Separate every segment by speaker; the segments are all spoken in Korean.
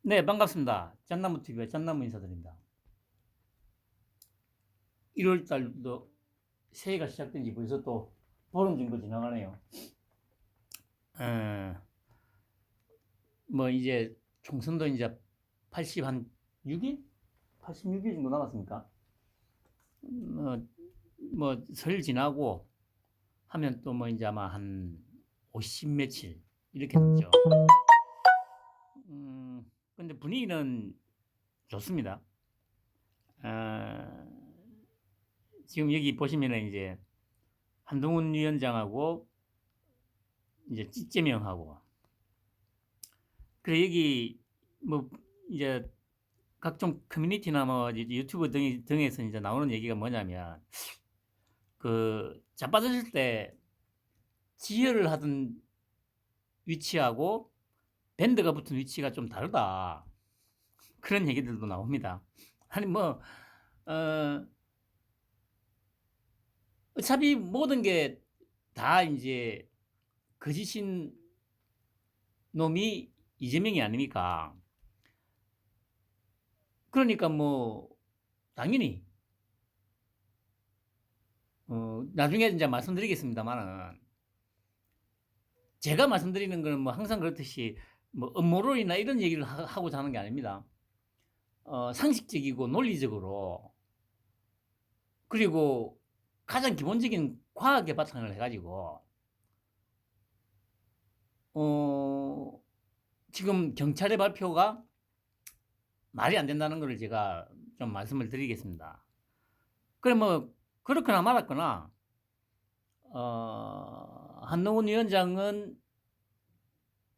Speaker 1: 네, 반갑습니다. 짠나무TV의 짠나무 인사드립니다. 1월 달도 새해가 시작된 지 벌써 또 보름 정도 지나가네요. 뭐 이제 총선도 이제 80한 6일? 86일 정도 남았습니까? 설 지나고 하면 또 뭐 이제 아마 한 50 며칠 이렇게 남죠. 근데 분위기는 좋습니다. 어, 지금 여기 보시면은 이제 한동훈 위원장하고 이제 찌제명하고 그래 여기 뭐 이제 각종 커뮤니티나 뭐 유튜브 등에서 이제 나오는 얘기가 뭐냐면 그 자빠졌을 때 지혈을 하던 위치하고 밴드가 붙은 위치가 좀 다르다 그런 얘기들도 나옵니다. 아니 뭐 어차피 모든 게 다 이제 거짓인 놈이 이재명이 아닙니까? 그러니까 뭐 당연히 나중에 이제 말씀드리겠습니다만은 제가 말씀드리는 거는 뭐 항상 그렇듯이 뭐 음모론이나 이런 얘기를 하고자 하는 게 아닙니다. 상식적이고 논리적으로 그리고 가장 기본적인 과학에 바탕을 해가지고 지금 경찰의 발표가 말이 안 된다는 것을 제가 좀 말씀을 드리겠습니다. 그래 뭐 그렇거나 말았거나 한동훈 위원장은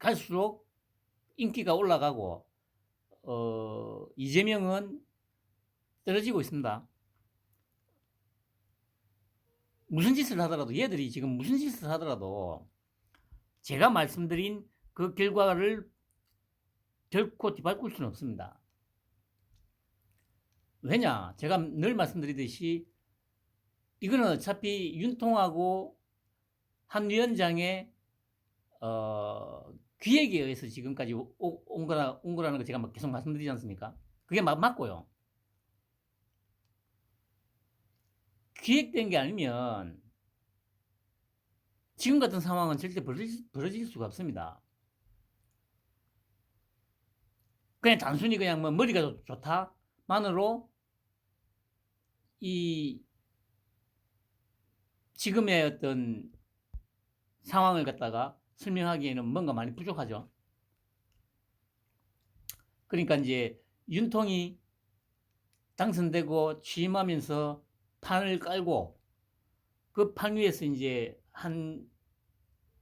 Speaker 1: 갈수록 인기가 올라가고 이재명은 떨어지고 있습니다. 무슨 짓을 하더라도 얘들이 지금 무슨 짓을 하더라도 제가 말씀드린 그 결과를 결코 뒤바꿀 수는 없습니다. 왜냐? 제가 늘 말씀드리듯이 이거는 어차피 윤통하고 한 위원장의 기획에 의해서 지금까지 온 거라는 거 제가 계속 말씀드리지 않습니까? 그게 맞고요. 기획된 게 아니면 지금 같은 상황은 절대 벌어질 수가 없습니다. 그냥 단순히 그냥 뭐 머리가 좋다만으로 이 지금의 어떤 상황을 갖다가 설명하기에는 뭔가 많이 부족하죠. 그러니까 이제 윤통이 당선되고 취임하면서 판을 깔고 그 판 위에서 이제 한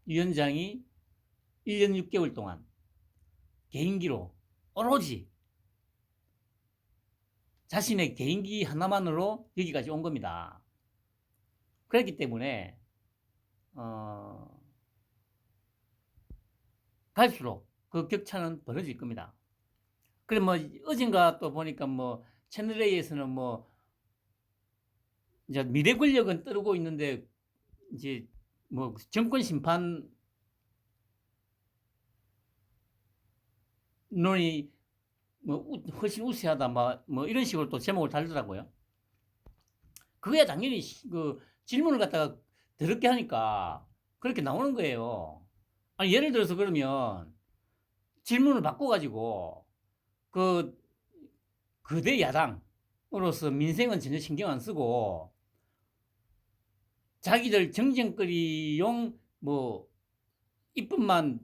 Speaker 1: 위원장이 1년 6개월 동안 개인기로 오로지 자신의 개인기 하나만으로 여기까지 온 겁니다. 그렇기 때문에 갈수록 그 격차는 벌어질 겁니다. 그래 뭐 어젠가 또 보니까 뭐 채널 A에서는 뭐 이제 미래 권력은 떠르고 있는데 이제 뭐 정권 심판론이 뭐 훨씬 우세하다 뭐 이런 식으로 또 제목을 달더라고요. 그거야 당연히 그 질문을 갖다가 더럽게 하니까 그렇게 나오는 거예요. 아니 예를 들어서 그러면 질문을 바꿔가지고 그 거대 야당으로서 민생은 전혀 신경 안 쓰고 자기들 정쟁거리용 뭐 이뿐만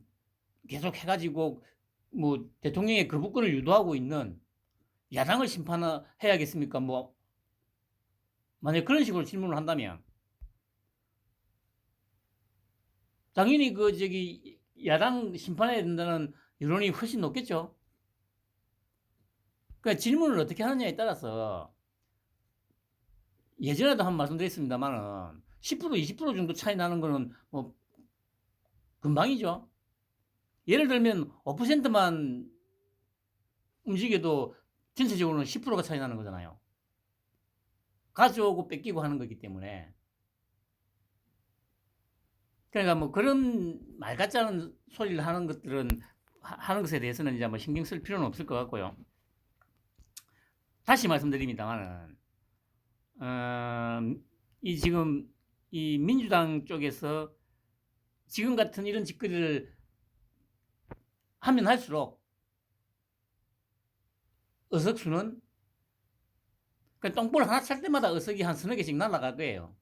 Speaker 1: 계속 해가지고 뭐 대통령의 거부권을 유도하고 있는 야당을 심판해야겠습니까? 뭐 만약 그런 식으로 질문을 한다면 당연히 그 저기 야당 심판해야 된다는 여론이 훨씬 높겠죠. 그러니까 질문을 어떻게 하느냐에 따라서 예전에도 한 번 말씀드렸습니다만은 10% 20% 정도 차이 나는 거는 뭐 금방이죠. 예를 들면 5%만 움직여도 전체적으로는 10%가 차이 나는 거잖아요. 가져오고 뺏기고 하는 거기 때문에. 그러니까 뭐 그런 말 같지 않은 소리를 하는 것들은 하는 것에 대해서는 이제 뭐 신경 쓸 필요는 없을 것 같고요. 다시 말씀드립니다만은 이 지금 이 민주당 쪽에서 지금 같은 이런 짓거리를 하면 할수록 의석수는 그 똥볼 하나 찰 때마다 의석이 한 서너 개씩 날아갈 거예요.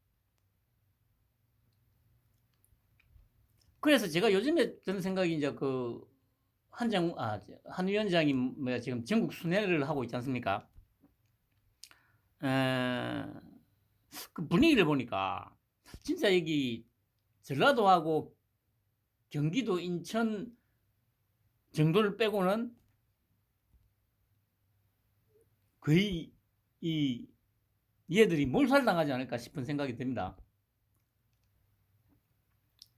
Speaker 1: 그래서 제가 요즘에 드는 생각이 이제 그 한 위원장이 뭐야 지금 전국 순회를 하고 있지 않습니까? 그 분위기를 보니까 진짜 여기 전라도하고 경기도, 인천 정도를 빼고는 거의 얘들이 몰살당하지 않을까 싶은 생각이 듭니다.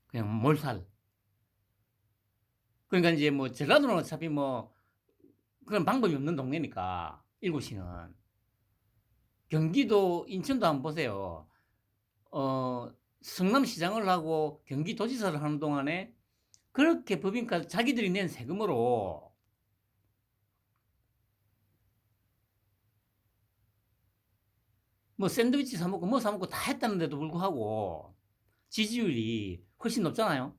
Speaker 1: 그냥 몰살. 그러니까 이제 뭐 전라도는 어차피 뭐 그런 방법이 없는 동네니까 7시는 경기도, 인천도 한번 보세요. 성남시장을 하고 경기도지사를 하는 동안에 그렇게 법인카 자기들이 낸 세금으로 뭐 샌드위치 사 먹고 뭐 사 먹고 다 했다는데도 불구하고 지지율이 훨씬 높잖아요.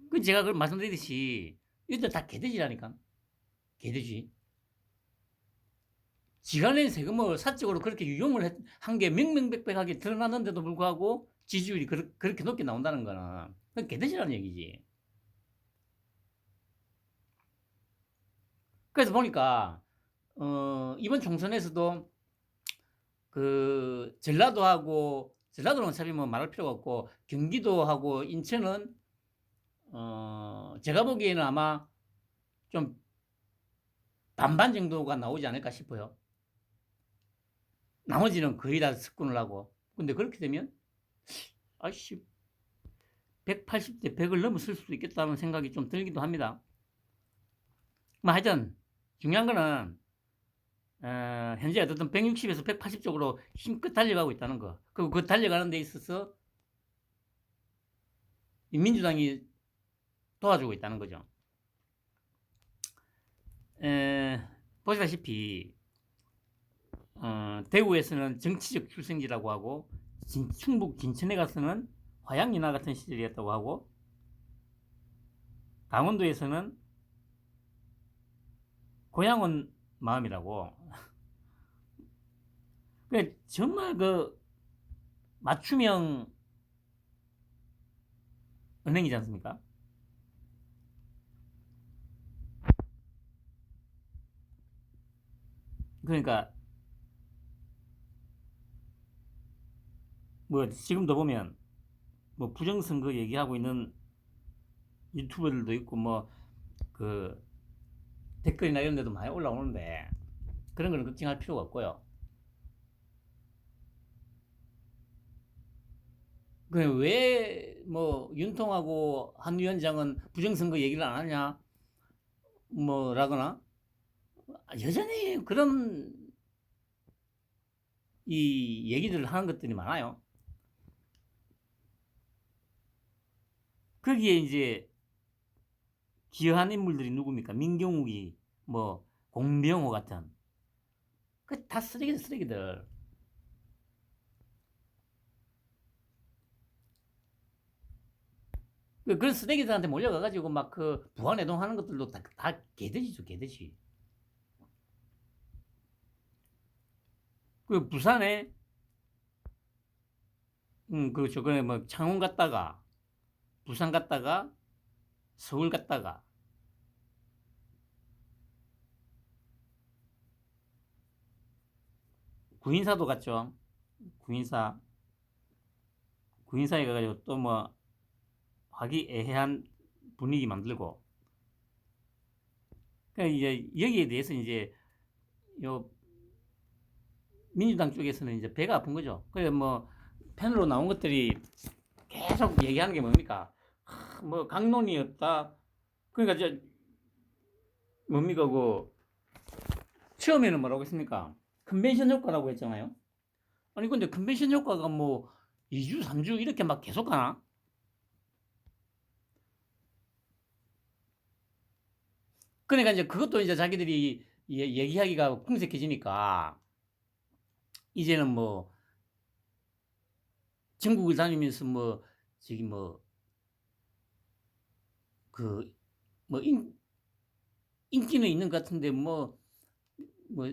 Speaker 1: 그 제가 그 말씀드렸듯이 이들 다 개돼지라니까. 개돼지. 지가 낸 세금을 사적으로 그렇게 유용을 한 게 명명백백하게 드러났는데도 불구하고 지지율이 그렇게 높게 나온다는 거는 그건 개돼지라는 얘기지. 그래서 보니까 이번 총선에서도 그 전라도는 어차피 뭐 말할 필요가 없고 경기도하고 인천은 제가 보기에는 아마 좀 반반 정도가 나오지 않을까 싶어요. 나머지는 거의 다 석권을 하고. 근데 그렇게 되면 아이씨 180대 100을 넘어설 수도 있겠다는 생각이 좀 들기도 합니다. 뭐 하여튼 중요한 거는 현재 어쨌든 160에서 180 쪽으로 힘껏 달려가고 있다는 거. 그리고 그 달려가는 데 있어서 민주당이 도와주고 있다는 거죠. 보시다시피 대구에서는 정치적 출생지라고 하고 충북 진천에 가서는 화양연화 같은 시절이었다고 하고 강원도에서는 고향은 마음이라고. 정말 그 맞춤형 은행이지 않습니까? 그러니까 뭐 지금도 보면 뭐 부정선거 얘기하고 있는 유튜버들도 있고 뭐 그 댓글이나 이런 데도 많이 올라오는데 그런 거는 걱정할 필요가 없고요. 왜 뭐 윤통하고 한 위원장은 부정선거 얘기를 안 하냐 뭐라거나 여전히 그런 이 얘기들을 하는 것들이 많아요. 거기에 이제 기여한 인물들이 누굽니까? 민경욱이 뭐 공병호 같은 그 다 쓰레기들. 그런 쓰레기들한테 몰려가가지고 막 그 부안해동하는 것들도 다 개돼지죠, 개돼지. 그 부산에 그렇죠. 그래 뭐 창원 갔다가 부산 갔다가 서울 갔다가 구인사도 갔죠. 구인사 구인사에 가가지고 또 뭐 화기애애한 분위기 만들고. 그러니까 이제 여기에 대해서 이제 요 민주당 쪽에서는 이제 배가 아픈 거죠. 그래 뭐 펜으로 나온 것들이 계속 얘기하는 게 뭡니까? 뭐 강론이었다. 그러니까 저 뭡니까 그 처음에는 뭐라고 했습니까? 컨벤션 효과라고 했잖아요. 아니 근데 컨벤션 효과가 뭐 2주, 3주 이렇게 막 계속 가나? 그러니까 이제 그것도 이제 자기들이 얘기하기가 궁색해지니까 이제는 뭐 전국을 다니면서 뭐 저기 뭐 그 뭐 인기는 있는 것 같은데 뭐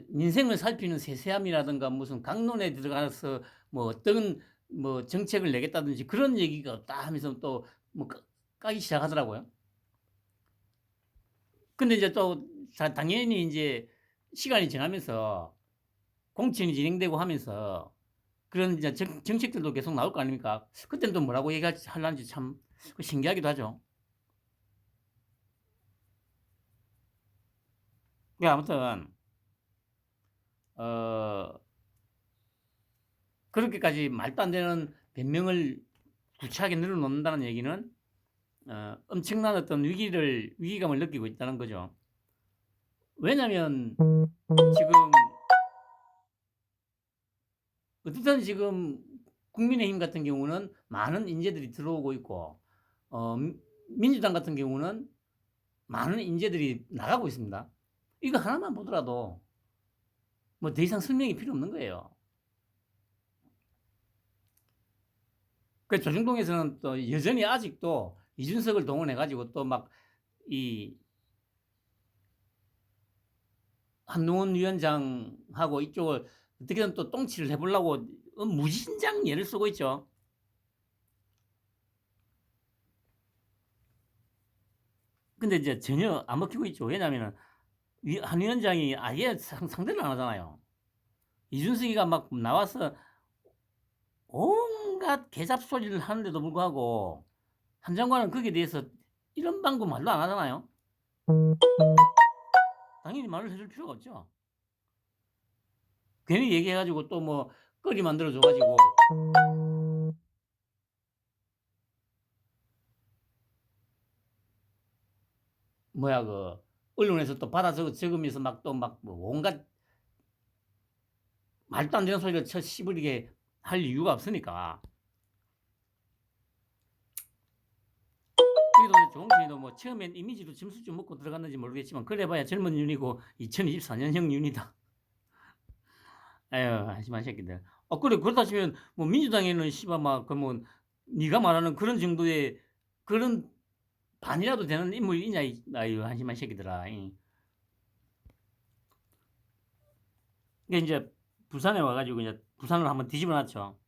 Speaker 1: 민생을 살피는 세세함이라든가 무슨 강론에 들어가서 뭐 어떤 뭐 정책을 내겠다든지 그런 얘기가 없다 하면서 또 뭐 까기 시작하더라고요. 근데 이제 또 당연히 이제 시간이 지나면서 공천이 진행되고 하면서 그런 이제 정책들도 계속 나올 거 아닙니까? 그때는 또 뭐라고 얘기하려는지 참 신기하기도 하죠. 그 아무튼 어 그렇게까지 말도 안 되는 변명을 구차하게 늘어놓는다는 얘기는 엄청난 어떤 위기감을 느끼고 있다는 거죠. 왜냐면 지금 어쨌든 지금 국민의힘 같은 경우는 많은 인재들이 들어오고 있고 민주당 같은 경우는 많은 인재들이 나가고 있습니다. 이거 하나만 보더라도 뭐 더 이상 설명이 필요 없는 거예요. 그 조중동에서는 또 여전히 아직도 이준석을 동원해 가지고 또 막 이 한동훈 위원장하고 이쪽을 어떻게든 또 똥치를 해보려고 무진장 예를 쓰고 있죠. 근데 이제 전혀 안 먹히고 있죠. 왜냐하면 한 위원장이 아예 상대를 안 하잖아요. 이준석이가 막 나와서 온갖 개잡소리를 하는데도 불구하고 한 장관은 거기에 대해서 이런 방법 말도 안 하잖아요. 당연히 말을 해줄 필요가 없죠. 괜히 얘기해가지고 또 뭐 거리 만들어줘가지고 뭐야 그 언론에서 또 받아 적으면서 막 또 막 뭐 온갖 말도 안 되는 소리를 쳐 씹으리게 할 이유가 없으니까. 그래도 조홍천이도 뭐 처음엔 이미지도 점수 좀 먹고 들어갔는지 모르겠지만 그래봐야 젊은 윤이고 2024년형 윤이다. 아유 한심한 새끼들. 그래 그렇다 치면 뭐 민주당에는 씨발 막 그러면 네가 말하는 그런 정도의 그런 반이라도 되는 인물이 있냐 아유 한심한 새끼들아. 그게 이제 부산에 와가지고 이제 부산을 한번 뒤집어 놨죠.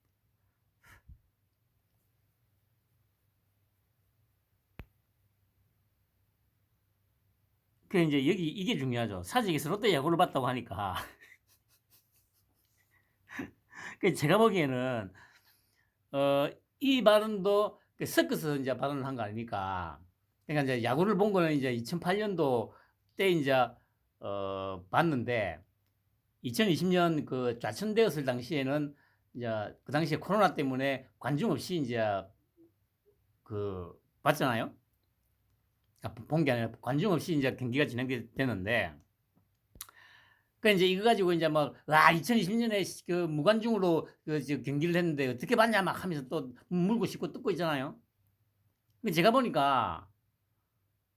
Speaker 1: 그 이제 여기 이게 중요하죠. 사직에서 롯데 야구를 봤다고 하니까. 그 제가 보기에는 이 발언도 그 섞어서 이제 발언을 한 거 아닙니까? 그러니까 이제 야구를 본 거는 이제 2008년도 때 이제 봤는데 2020년 그 좌천되었을 당시에는 이제 그 당시에 코로나 때문에 관중 없이 이제 그 봤잖아요. 본 게 아니라 관중 없이 이제 경기가 진행되는데 그 이제 이거 가지고 이제 막, 와, 2020년에 그 무관중으로 그 경기를 했는데 어떻게 봤냐 막 하면서 또 물고 씻고 뜯고 있잖아요. 근데 제가 보니까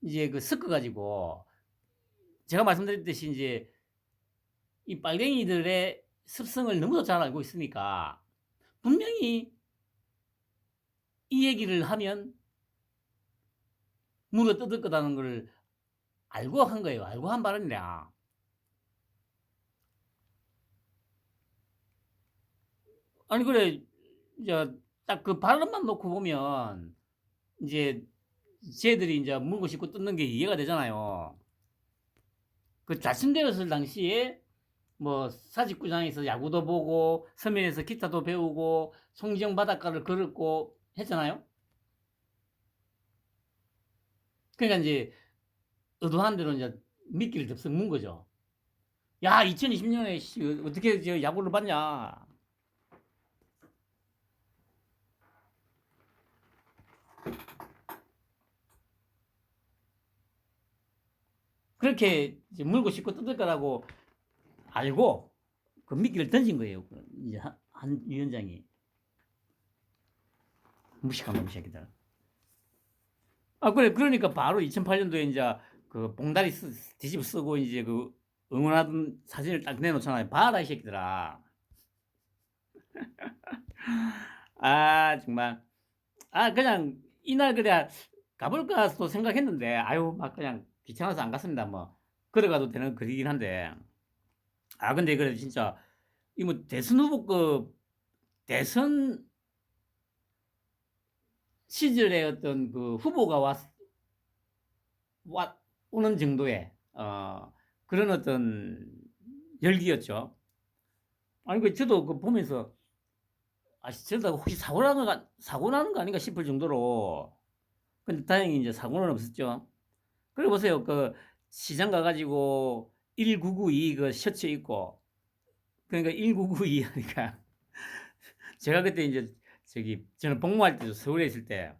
Speaker 1: 이제 그 섞어가지고 제가 말씀드렸듯이 이제 이 빨갱이들의 습성을 너무도 잘 알고 있으니까 분명히 이 얘기를 하면 물어 뜯을 거라는 걸 알고 한 거예요. 알고 한 발언이라. 아니, 그래, 이제 딱 그 발언만 놓고 보면 이제 쟤들이 이제 물고 씻고 뜯는 게 이해가 되잖아요. 그 좌천되었을 당시에 뭐 사직구장에서 야구도 보고 서면에서 기타도 배우고 송정 바닷가를 걸었고 했잖아요. 그러니까 이제 의도한 대로 이제 미끼를 덥석 문 거죠. 야, 2020년에 어떻게 저 야구를 봤냐? 그렇게 이제 물고 씻고 뜯을 거라고 알고 그 미끼를 던진 거예요. 이제 한 위원장이 무식한 놈 새끼들. 그래 그러니까 바로 2008년도에 이제 그 봉다리 뒤집어 쓰고 이제 그 응원하던 사진을 딱 내놓잖아요. 봐라 이 새끼들아. 아 정말 그냥 이날 그냥 가볼까 또 생각했는데 아유 막 그냥 귀찮아서 안 갔습니다. 뭐 걸어가도 되는 거리긴 한데 근데 그래도 진짜 이 뭐 대선 후보급 대선 시절에 어떤 그 후보가 오는 정도의 그런 어떤 열기였죠. 아니 그 저도 그 보면서 저러다가 혹시 사고 나는 거 아닌가 싶을 정도로. 근데 다행히 이제 사고는 없었죠. 그래 보세요. 그 시장 가가지고 1992 그 셔츠 입고 그러니까 1992 하니까 제가 그때 이제 저는 복무할 때도 서울에 있을 때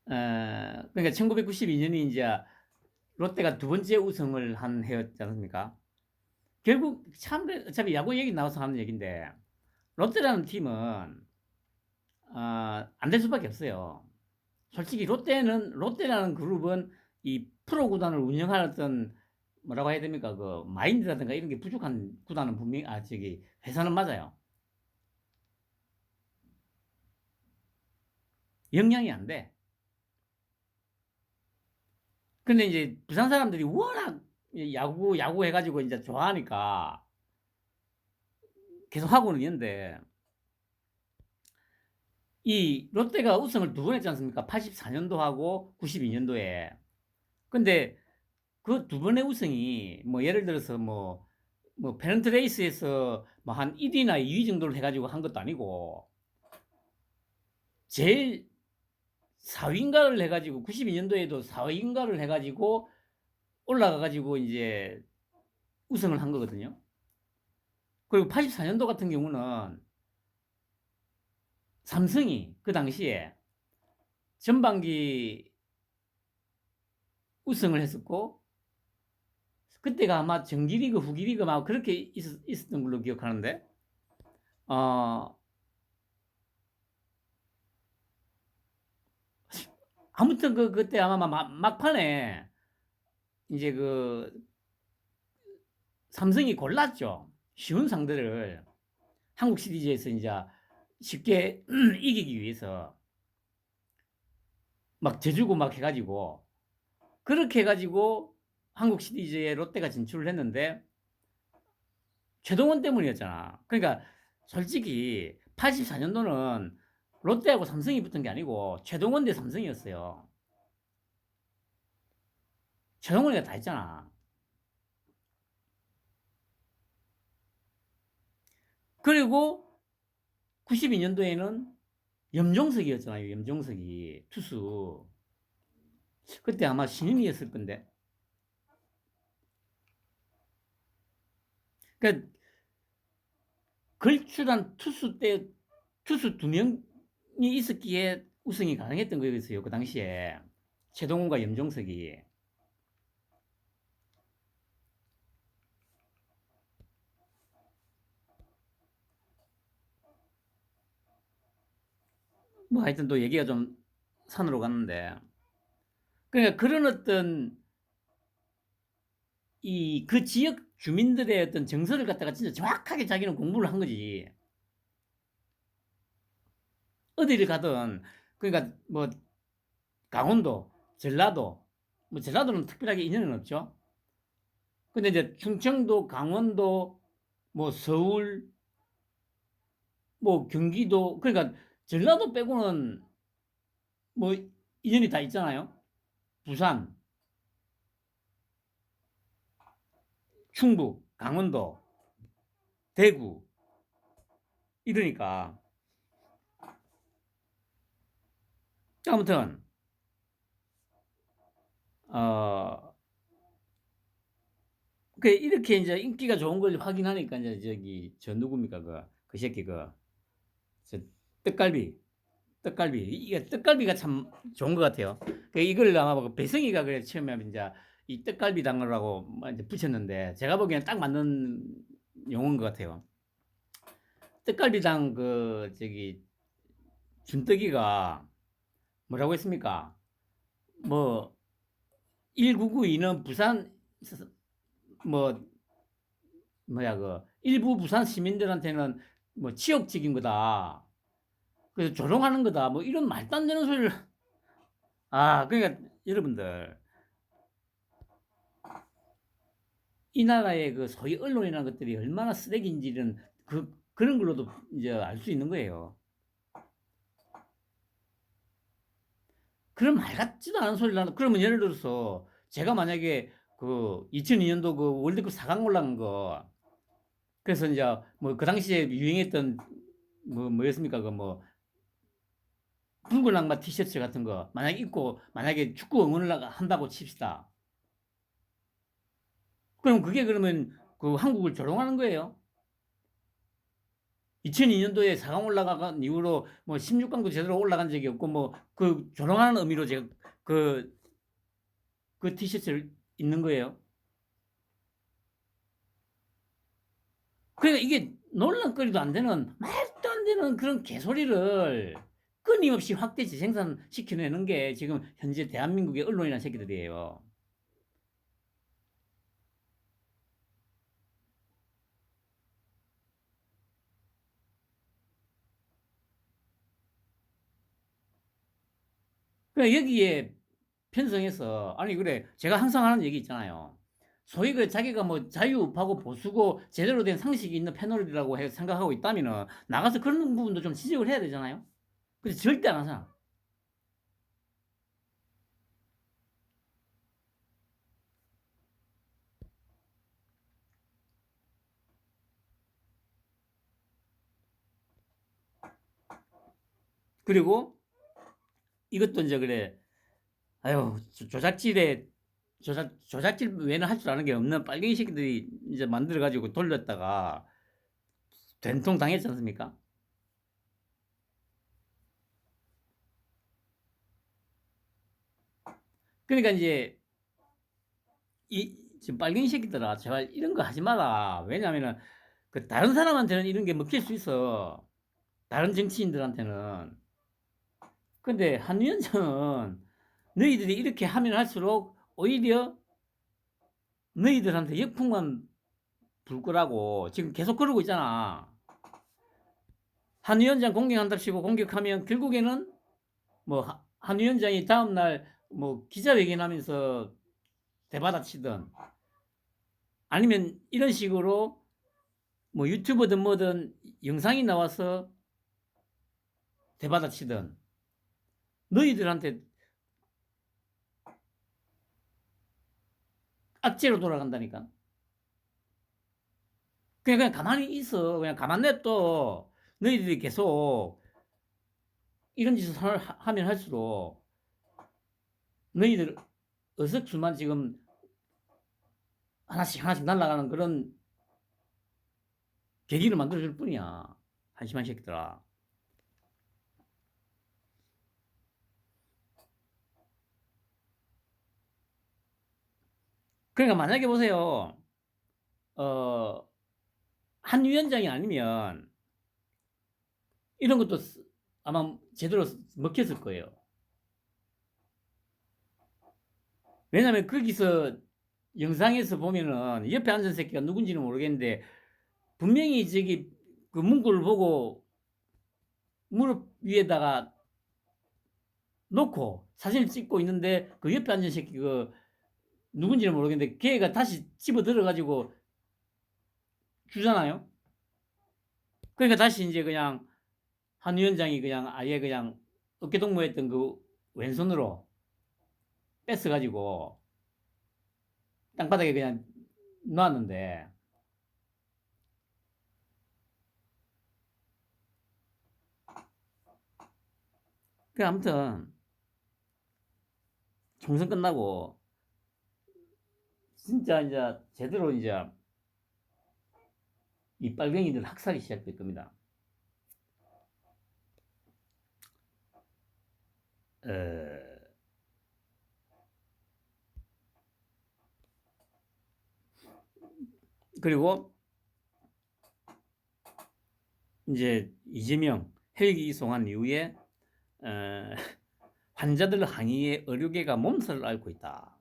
Speaker 1: 그러니까 1992년이 이제 롯데가 두 번째 우승을 한 해였지 않습니까? 결국 참 어차피 야구 얘기 나와서 하는 얘기인데 롯데라는 팀은 안 될 수밖에 없어요. 솔직히 롯데라는 그룹은 이 프로 구단을 운영하는 뭐라고 해야 됩니까? 그 마인드라든가 이런 게 부족한 구단은 분명히 회사는 맞아요. 영향이 안 돼. 근데 이제 부산 사람들이 워낙 야구 해가지고 이제 좋아하니까 계속 하고는 있는데 이 롯데가 우승을 두 번 했지 않습니까? 84년도하고 92년도에. 근데 그 두 번의 우승이 뭐 예를 들어서 뭐 페넌트 레이스에서 뭐 한 1위나 2위 정도를 해가지고 한 것도 아니고 제일 4위인가를 해가지고 92년도에도 4위인가를 해가지고 올라가가지고 이제 우승을 한 거거든요. 그리고 84년도 같은 경우는 삼성이 그 당시에 전반기 우승을 했었고 그때가 아마 정기리그 후기리그 막 그렇게 있었던 걸로 기억하는데 아무튼 그때 아마 막판에 이제 그 삼성이 골랐죠. 쉬운 상대를 한국 시리즈에서 이제 쉽게 이기기 위해서 막 져주고 막 해가지고 그렇게 해가지고 한국 시리즈에 롯데가 진출을 했는데 최동원 때문이었잖아. 그러니까 솔직히 84년도는 롯데하고 삼성이 붙은 게 아니고 최동원 대 삼성이었어요. 최동원이가 다 했잖아. 그리고 92년도에는 염종석이었잖아요. 염종석이 투수. 그때 아마 신인이었을 건데. 그러니까 걸출한 투수 두 명이 있었기에 우승이 가능했던 거였어요. 그 당시에 최동훈과 염종석이. 뭐 하여튼 또 얘기가 좀 산으로 갔는데 그러니까 그런 어떤 그 지역 주민들의 어떤 정서를 갖다가 진짜 정확하게 자기는 공부를 한 거지. 어디를 가든 그러니까 뭐 강원도, 전라도, 뭐 전라도는 특별하게 인연은 없죠. 근데 이제 충청도, 강원도, 뭐 서울, 뭐 경기도 그러니까 전라도 빼고는 뭐 인연이 다 있잖아요. 부산, 충북, 강원도, 대구 이러니까 아무튼 어 이렇게 이제 인기가 좋은 걸 확인하니까 이제 저 누굽니까 그 새끼 저 떡갈비 이게 떡갈비가 참 좋은 것 같아요. 이걸 아마 배성이가 그래 처음에 이제 이 떡갈비 당으라고 이제 붙였는데 제가 보기에는 딱 맞는 용어인 것 같아요. 떡갈비당 준떡이가 뭐라고 했습니까? 뭐 1992는 부산 뭐 뭐야 그 일부 부산 시민들한테는 뭐 치욕적인 거다. 그래서 조롱하는 거다. 뭐 이런 말도 안 되는 소리를 그러니까 여러분들 이 나라의 그 소위 언론이라는 것들이 얼마나 쓰레기인지는 그런 걸로도 이제 알 수 있는 거예요. 그런 말 같지도 않은 소리를 하는, 그러면 예를 들어서 제가 만약에 그 2002년도 그 월드컵 4강 올라간 거, 그래서 이제 뭐 그 당시에 유행했던 뭐였습니까? 그 뭐 붉은 악마 티셔츠 같은 거 만약에 입고 만약에 축구 응원을 한다고 칩시다. 그럼 그게 그러면 그 한국을 조롱하는 거예요. 2002년도에 4강 올라간 이후로 뭐 16강도 제대로 올라간 적이 없고 뭐 그 조롱하는 의미로 제가 그 티셔츠를 입는 거예요. 그러니까 이게 논란거리도 안 되는 말도 안 되는 그런 개소리를 끊임없이 확대 재생산시켜내는 게 지금 현재 대한민국의 언론이라는 새끼들이에요. 그러니까 여기에 편성해서 아니 그래 제가 항상 하는 얘기 있잖아요. 소위 그 자기가 뭐 자유우파고 보수고 제대로 된 상식이 있는 패널이라고 생각하고 있다면은 나가서 그런 부분도 좀 지적을 해야 되잖아요. 근데 절대 안 하잖아. 그리고 이것도 이제 그래. 아유 조작질 외에는 할 줄 아는 게 없는 빨갱이 새끼들이 이제 만들어 가지고 돌렸다가 된통 당했지 않습니까? 그러니까 이제 이 지금 빨갱이 새끼들아 제발 이런 거 하지 마라. 왜냐면은 그 다른 사람한테는 이런 게 먹힐 수 있어. 다른 정치인들한테는. 근데 한 위원장은 너희들이 이렇게 하면 할수록 오히려 너희들한테 역풍만 불 거라고 지금 계속 그러고 있잖아. 한 위원장 공격한답시고 공격하면 결국에는 뭐 한 위원장이 다음날 뭐 기자회견하면서 대받아치든 아니면 이런 식으로 뭐 유튜버든 뭐든 영상이 나와서 대받아치든 너희들한테 악재로 돌아간다니까. 그냥 가만히 있어. 그냥 가만 냅둬. 너희들이 계속 이런 짓을 하면 할수록 너희들 어석수만 지금 하나씩 날아가는 그런 계기를 만들어줄 뿐이야. 한심한 새끼들아. 그러니까 만약에 보세요. 한 위원장이 아니면 이런 것도 아마 제대로 먹혔을 거예요. 왜냐면 거기서 영상에서 보면은 옆에 앉은 새끼가 누군지는 모르겠는데 분명히 저기 그 문구를 보고 무릎 위에다가 놓고 사진을 찍고 있는데 그 옆에 앉은 새끼 그 누군지는 모르겠는데 걔가 다시 집어 들어가지고 주잖아요. 그러니까 다시 이제 그냥 한 위원장이 그냥 아예 그냥 어깨동무했던 그 왼손으로 뺏어가지고 땅바닥에 그냥 놨는데 그 아무튼 총선 끝나고 진짜 이제 제대로 이제 이 빨갱이들 학살이 시작될 겁니다. 그리고 이제 이재명 헬기 이송한 이후에 환자들 항의에 의료계가 몸살을 앓고 있다.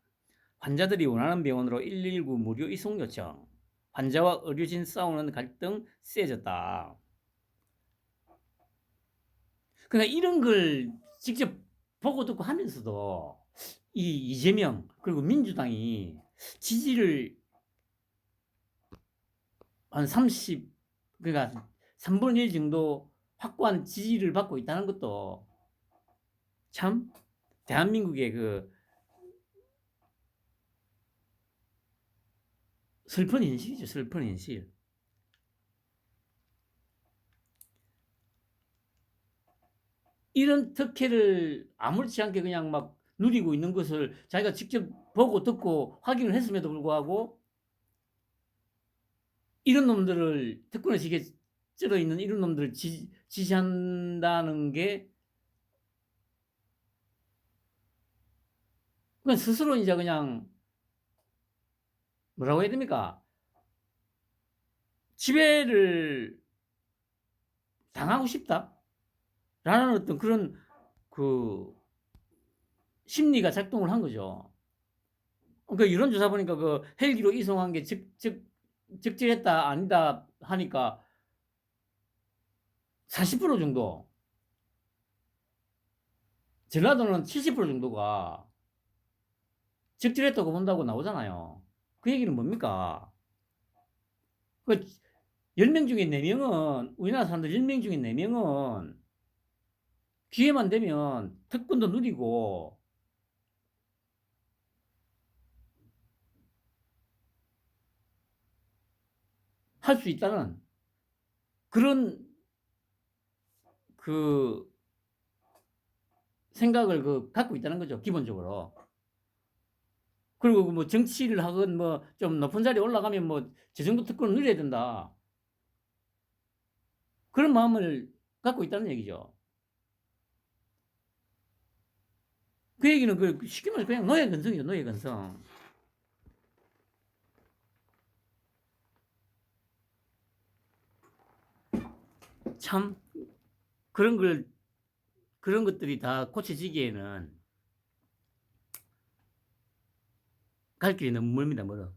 Speaker 1: 환자들이 원하는 병원으로 119 무료 이송 요청. 환자와 의료진 싸우는 갈등 세졌다. 그러니까 이런 걸 직접 보고 듣고 하면서도 이 이재명 그리고 민주당이 지지를 한 30, 그러니까 3분의 1 정도 확고한 지지를 받고 있다는 것도 참 대한민국의 그 슬픈 현실이죠. 슬픈 현실. 이런 특혜를 아무렇지 않게 그냥 막 누리고 있는 것을 자기가 직접 보고 듣고 확인을 했음에도 불구하고 이런 놈들을 특권의 시기에 쩔어 있는 이런 놈들을 지지한다는 게 그냥 스스로 이제 그냥 뭐라고 해야 됩니까? 지배를 당하고 싶다? 라는 어떤 그런 그 심리가 작동을 한 거죠. 그 여론조사 보니까 그 헬기로 이송한 게 적절했다, 아니다 하니까 40% 정도, 전라도는 70% 정도가 적절했다고 본다고 나오잖아요. 그 얘기는 뭡니까? 그 10명 중에 4명은, 우리나라 사람들 10명 중에 4명은 기회만 되면 특권도 누리고 할 수 있다는 그런 그 생각을 갖고 있다는 거죠. 기본적으로. 그리고 뭐 정치를 하건 뭐 좀 높은 자리에 올라가면 뭐 저 정도 특권을 누려야 된다. 그런 마음을 갖고 있다는 얘기죠. 그 얘기는 쉽게 말해서 그냥 노예 근성이죠. 노예 근성. 참 그런 것들이 다 고쳐지기에는 갈 길이 너무 멀습니다. 멀어.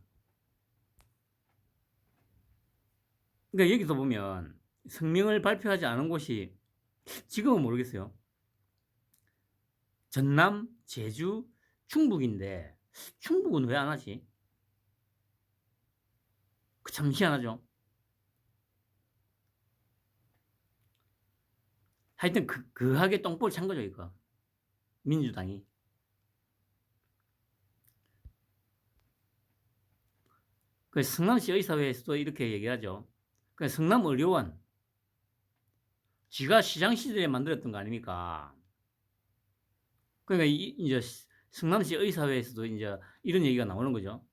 Speaker 1: 그러니까 여기서 보면 성명을 발표하지 않은 곳이 지금은 모르겠어요. 전남, 제주, 충북인데 충북은 왜 안 하지? 참 희한하죠. 하여튼 그하게 똥볼 찬 거죠, 이거. 민주당이. 그 성남시 의사회에서도 이렇게 얘기하죠. 그 성남의료원, 지가 시장 시절에 만들었던 거 아닙니까? 그러니까 이제 성남시 의사회에서도 이제 이런 얘기가 나오는 거죠.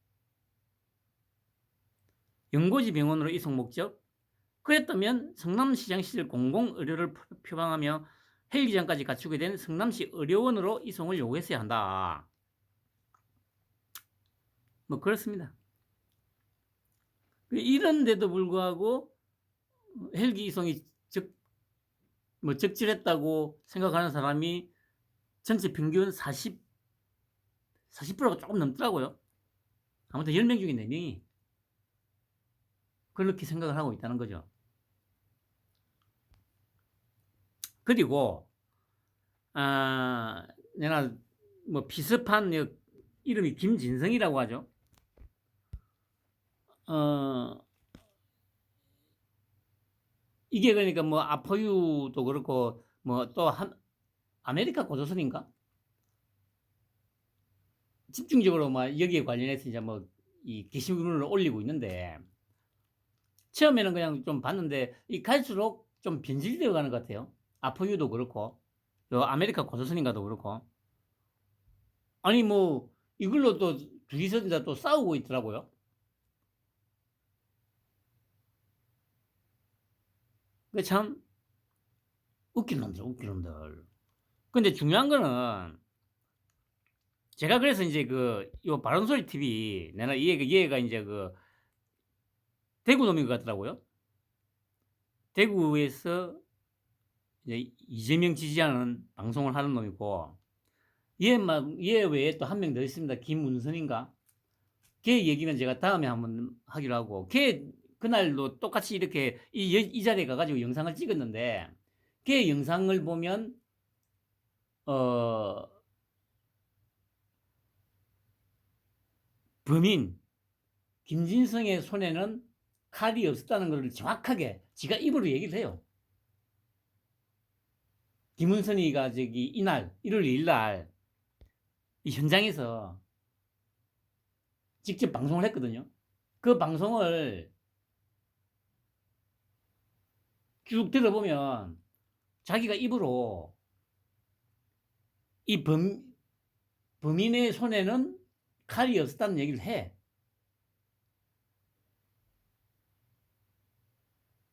Speaker 1: 연고지 병원으로 이송 목적? 그랬다면 성남시장 시절 공공의료를 표방하며 헬기장까지 갖추게 된 성남시 의료원으로 이송을 요구했어야 한다. 뭐 그렇습니다. 이런데도 불구하고 헬기 이송이 적절했다고 생각하는 사람이 전체 평균 40%가 조금 넘더라고요. 아무튼 10명 중에 4명이 그렇게 생각을 하고 있다는 거죠. 그리고 내가 뭐 비슷한 이름이 김진성이라고 하죠. 이게 그러니까 뭐 아포유도 그렇고 뭐 또 아메리카 고조선인가? 집중적으로 막 여기에 관련해서 이제 뭐 이 게시물을 올리고 있는데 처음에는 그냥 좀 봤는데 이 갈수록 좀 변질되어 가는 것 같아요. 아포유도 그렇고 요 아메리카 고조선인가도 그렇고 아니 뭐 이걸로 또 둘이서 이제 또 싸우고 있더라고요. 그 참 웃긴 놈들, 웃긴 놈들. 근데 중요한 거는 제가 그래서 이제 요 바른소리 TV 내가 얘가 이제 대구 놈인 것 같더라고요. 대구에서 이제 이재명 지지하는 방송을 하는 놈이고 얘 외에 또 한 명 더 있습니다. 김문선인가? 걔 얘기는 제가 다음에 한번 하기로 하고, 걔 그날도 똑같이 이렇게 이 자리에 가가지고 영상을 찍었는데, 걔 영상을 보면 어 범인 김진성의 손에는 칼이 없었다는 것을 정확하게 지가 입으로 얘기를 해요. 김은선이가 저기 이날 1월 2일 날 이 현장에서 직접 방송을 했거든요. 그 방송을 쭉 들어보면 자기가 입으로 이 범인의 손에는 칼이 없었다는 얘기를 해.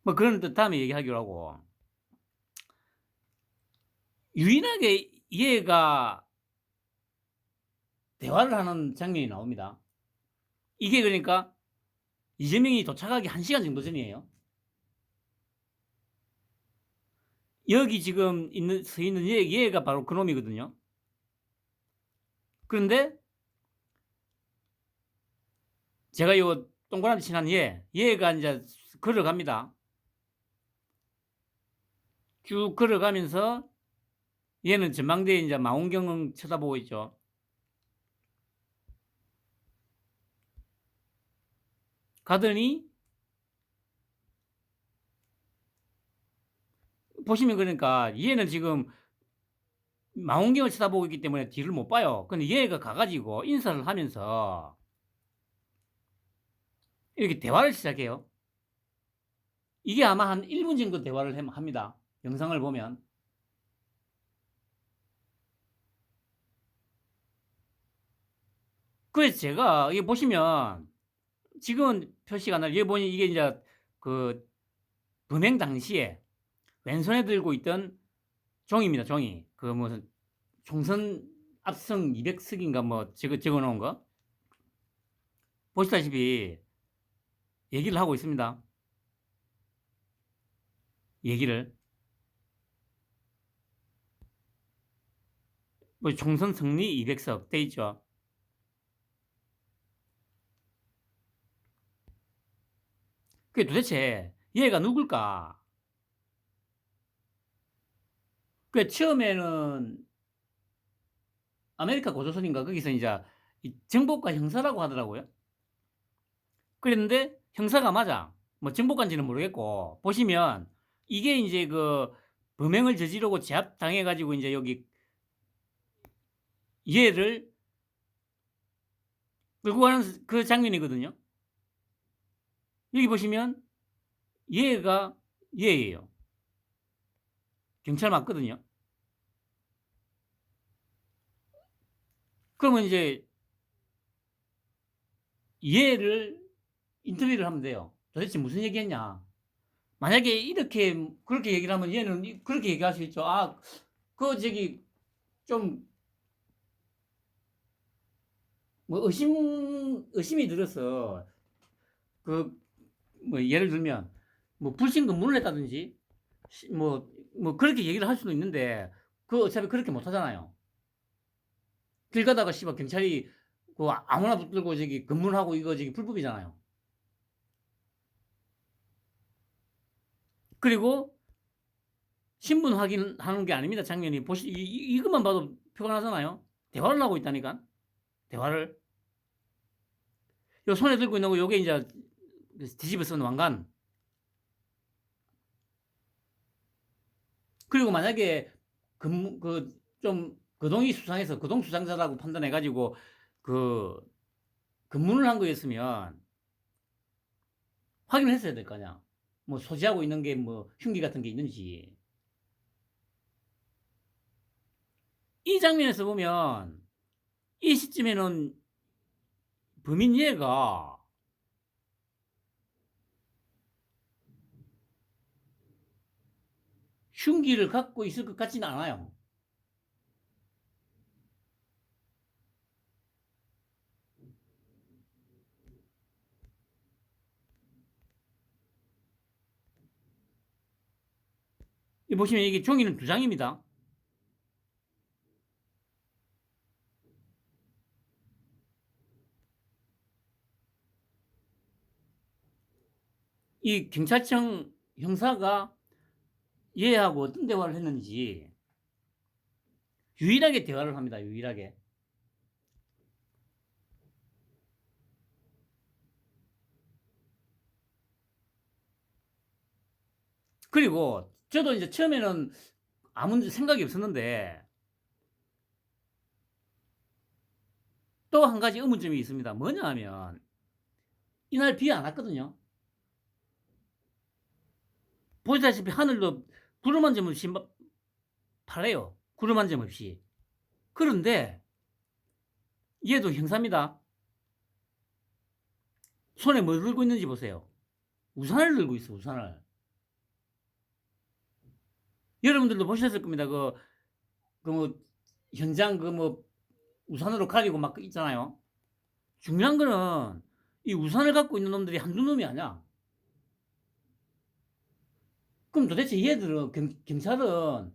Speaker 1: 뭐 그런 뜻 다음에 얘기하기로 하고, 유일하게 얘가 대화를 하는 장면이 나옵니다. 이게 그러니까 이재명이 도착하기 1시간 정도 전이에요. 여기 지금 서 있는 얘가 바로 그놈이거든요. 그런데 제가 요 동그라미 친한 얘가 이제 걸어갑니다. 쭉 걸어가면서 얘는 전망대에 이제 망원경을 쳐다보고 있죠. 가더니 보시면 그러니까 얘는 지금 망원경을 쳐다보고 있기 때문에 뒤를 못 봐요. 근데 얘가 가가지고 인사를 하면서 이렇게 대화를 시작해요. 이게 아마 한 1분 정도 대화를 합니다. 영상을 보면. 그래서 제가 이게 보시면 지금은 표시가 안 나요. 여기 보니 이게 이제 그 범행 당시에 왼손에 들고 있던 종입니다. 종이. 그 무슨 총선 압승 200석인가 뭐 적어 놓은 거. 보시다시피 얘기를 하고 있습니다. 얘기를. 뭐 총선 승리 200석 돼 있죠. 그게 도대체 얘가 누굴까? 그 처음에는 아메리카 고조선인가 거기서 이제 정보과 형사라고 하더라고요. 그랬는데 형사가 맞아. 뭐 정보관지는 모르겠고 보시면 이게 이제 그 범행을 저지르고 제압 당해가지고 이제 여기 얘를 끌고 가는 그 장면이거든요. 여기 보시면 얘가 얘예요. 경찰 맞거든요. 그러면 이제 얘를 인터뷰를 하면 돼요. 도대체 무슨 얘기했냐? 만약에 이렇게 그렇게 얘기를 하면 얘는 그렇게 얘기할 수 있죠. 아, 그 저기 좀 뭐 의심이 들어서 그 뭐 예를 들면 뭐 불신 근무를 했다든지 뭐 그렇게 얘기를 할 수도 있는데 그 어차피 그렇게 못 하잖아요. 길 가다가 씨발 경찰이 그 아무나 붙들고 저기 근무를 하고 이거 저기 불법이잖아요. 그리고 신분 확인하는 게 아닙니다. 장면이 이것만 봐도 표가 나잖아요. 대화를 하고 있다니까. 대화를. 요 손에 들고 있는 거 요게 이제 뒤집어 쓴 왕관. 그리고 만약에 좀 거동이 수상해서 거동 수상자라고 판단해 가지고 그 근무를 한 거였으면 확인을 했어야 될 거 아니야. 뭐 소지하고 있는 게 뭐 흉기 같은 게 있는지. 이 장면에서 보면 이 시점에는 범인 얘가 흉기를 갖고 있을 것 같지는 않아요. 이 보시면 이게 종이는 2장입니다. 이 경찰청 형사가 얘하고 어떤 대화를 했는지 유일하게 대화를 합니다. 유일하게. 그리고 저도 이제 처음에는 아무 생각이 없었는데 또 한 가지 의문점이 있습니다. 뭐냐 하면 이날 비 안 왔거든요. 보시다시피 하늘도 구름 한 점 없이 파래요. 구름 한 점 없이. 그런데 얘도 형사입니다. 손에 뭐 들고 있는지 보세요. 우산을 들고 있어, 우산을. 여러분들도 보셨을 겁니다. 현장 우산으로 가리고 막 있잖아요. 중요한 거는 이 우산을 갖고 있는 놈들이 한두 놈이 아니야. 그럼 도대체 얘들은, 경찰은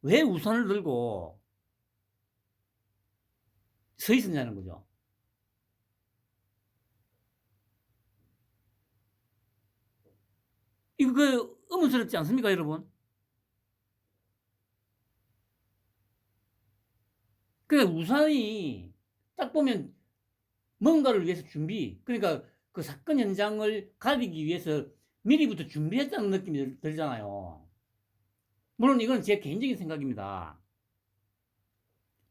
Speaker 1: 왜 우산을 들고 서 있었냐는 거죠. 이거 의문스럽지 않습니까, 여러분? 그러니까 우산이 딱 보면 뭔가를 위해서 그러니까 그 사건 현장을 가리기 위해서 미리부터 준비했다는 느낌이 들잖아요. 물론 이건 제 개인적인 생각입니다.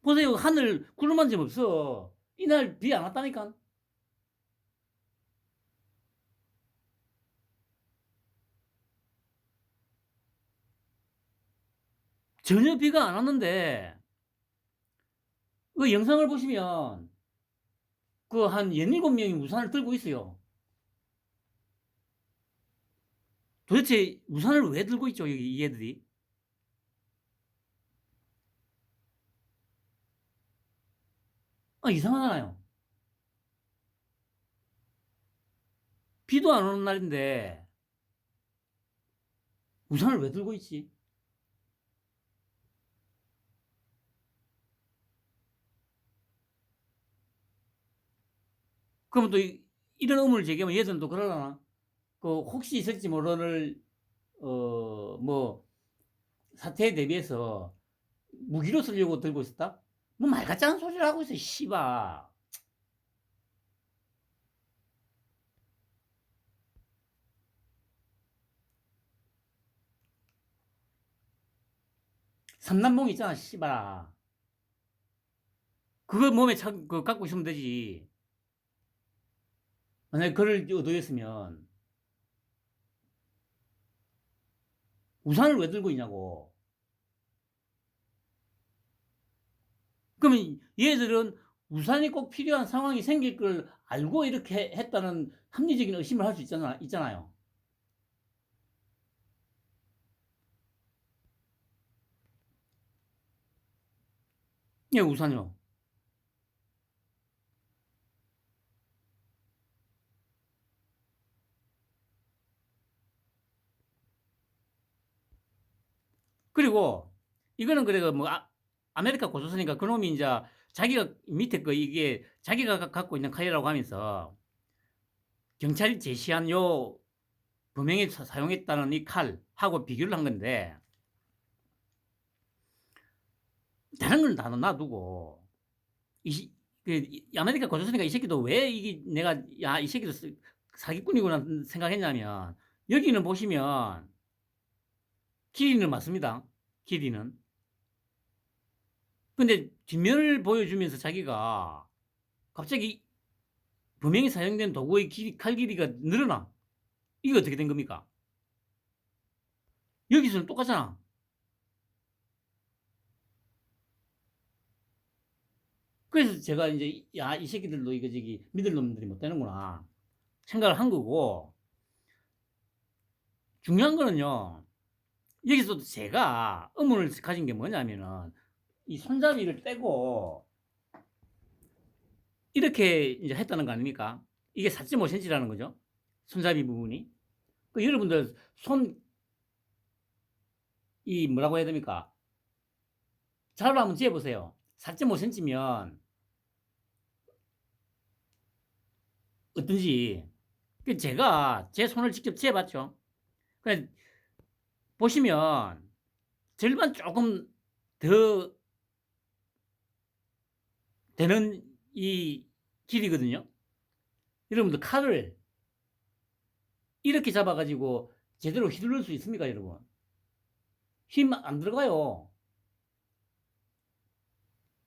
Speaker 1: 보세요. 하늘 구름 한 점 없어. 이날 비 안 왔다니까. 전혀 비가 안 왔는데 그 영상을 보시면 그 한 6-7명이 우산을 들고 있어요. 도대체 우산을 왜 들고 있죠, 이 애들이? 이상하잖아요. 비도 안 오는 날인데 우산을 왜 들고 있지? 그러면 또 이런 의문을 제기하면 얘들은 또 그러려나? 혹시 있을지 모를 사태에 대비해서 무기로 쓰려고 들고 있었다? 뭐 말 같지 않은 소리를 하고 있어, 씨발. 삼남봉 있잖아, 씨발. 그거 몸에 갖고 있으면 되지. 만약에 그를 얻어였으면 우산을 왜 들고 있냐고. 그러면 얘들은 우산이 꼭 필요한 상황이 생길 걸 알고 이렇게 했다는 합리적인 의심을 할 수 있잖아요. 예, 우산이요. 그리고 이거는 그래도 아메리카 고조선이니까 그놈이 이제 자기가 밑에 이게 자기가 갖고 있는 칼이라고 하면서 경찰이 제시한 요 범행에 사용했다는 이 칼하고 비교를 한 건데 다른 건 다 놔두고 아메리카 고조선이니까 이 새끼도 왜 이 새끼도 사기꾼이구나 생각했냐면 여기는 보시면 길이는 맞습니다. 길이는. 근데 뒷면을 보여주면서 자기가 갑자기 범행에 사용된 도구의 칼 길이가 늘어나. 이게 어떻게 된 겁니까? 여기서는 똑같잖아. 그래서 제가 이제 이 새끼들도 이거 믿을 놈들이 못 되는구나 생각을 한 거고, 중요한 거는요. 여기서도 제가 의문을 가진 게 뭐냐면은 이 손잡이를 떼고 이렇게 이제 했다는 거 아닙니까? 이게 4.5cm라는 거죠. 손잡이 부분이. 여러분들 뭐라고 해야 됩니까? 자로 한번 재보세요. 4.5cm면 어떤지. 제가 제 손을 직접 재봤죠. 보시면 절반 조금 더 되는 이 길이거든요. 여러분들 칼을 이렇게 잡아가지고 제대로 휘두를 수 있습니까, 여러분? 힘 안 들어가요.